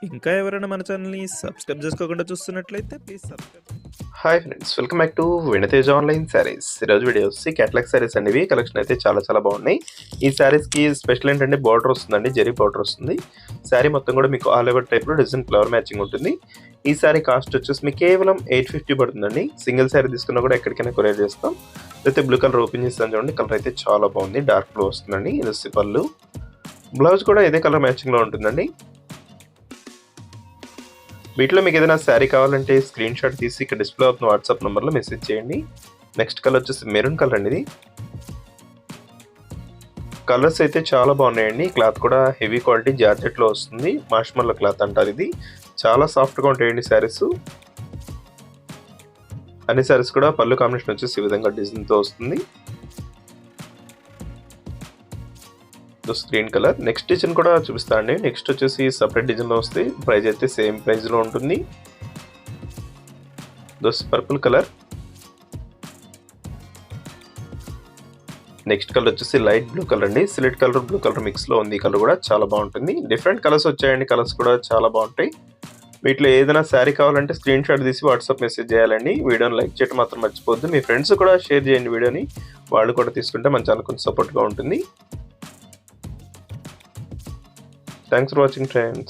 ఇంకా ఎవరైనా మన ఛానల్‌ని సబ్స్క్రైబ్ చేసుకోకుండా చూస్తున్నట్లయితే please subscribe. Hi friends, welcome back to Vinateja online saris. ఈరోజు వీడియో వచ్చి క్యాటలాగ్ శారీస్ అండి. ఇవి కలెక్షన్ అయితే చాలా బాగున్నాయి. ఈ శారీస్కి స్పెషల్ ఏంటంటే బార్డర్ వస్తుందండి, జరీ బార్డర్ వస్తుంది. శారీ మొత్తం కూడా మీకు ఆల్ ఓవర్ టైప్లో డిజైన్ ఫ్లవర్ మ్యాచింగ్ ఉంటుంది. ఈ శారీ కాస్ట్ వచ్చేసి మీకు కేవలం 850 పడుతుందండి. సింగిల్ శారీ తీసుకున్నా కూడా ఎక్కడికైనా కొరియర్ చేస్తాం. అయితే బ్లూ కలర్ ఓపెన్ చేస్తాను చూడండి. కలర్ అయితే చాలా బాగుంది, డార్క్ బ్లూ వస్తుందండి. ఇది వచ్చి పళ్ళు. బ్లౌజ్ కూడా ఇదే కలర్ మ్యాచింగ్లో ఉంటుందండి. వీటిలో మీకు ఏదైనా శారీ కావాలంటే స్క్రీన్ షాట్ తీసి ఇక్కడ డిస్ప్లే అవుతున్న వాట్సాప్ నెంబర్లో మెసేజ్ చేయండి. నెక్స్ట్ కలర్ వచ్చేసి మెరూన్ కలర్ అండి. ఇది కలర్స్ అయితే చాలా బాగున్నాయండి. క్లాత్ కూడా హెవీ క్వాలిటీ జార్జెట్లో వస్తుంది. మాష్మల్ల క్లాత్ అంటారు. ఇది చాలా సాఫ్ట్గా ఉంటాయండి శారీస్. అన్ని శారీస్ కూడా పళ్ళు కాంబినేషన్ వచ్చేసి ఈ విధంగా డిజైన్తో వస్తుంది. Screen colour. నెక్స్ట్ డిజైన్ కూడా చూపిస్తా అండి. నెక్స్ట్ వచ్చేసి సపరేట్ డిజైన్లో వస్తాయి. ప్రైస్ అయితే సేమ్ ప్రైస్లో ఉంటుంది. Purple colour. నెక్స్ట్ కలర్ వచ్చేసి లైట్ బ్లూ కలర్ అండి. సిలెట్ కలర్ బ్లూ కలర్ మిక్స్లో ఉంది. ఈ కలర్ కూడా చాలా బాగుంటుంది. డిఫరెంట్ కలర్స్ వచ్చాయండి. కలర్స్ కూడా చాలా బాగుంటాయి. వీటిలో ఏదైనా శారీ కావాలంటే స్క్రీన్ షాట్ తీసి వాట్సాప్ మెసేజ్ చేయాలండి. వీడియోని లైక్ చేయడం మాత్రం మర్చిపోద్దు. మీ ఫ్రెండ్స్ కూడా షేర్ చేయండి వీడియోని. వాళ్ళు కూడా తీసుకుంటే మన ఛానల్ కొంచెం సపోర్ట్గా ఉంటుంది. Thanks for watching, friends.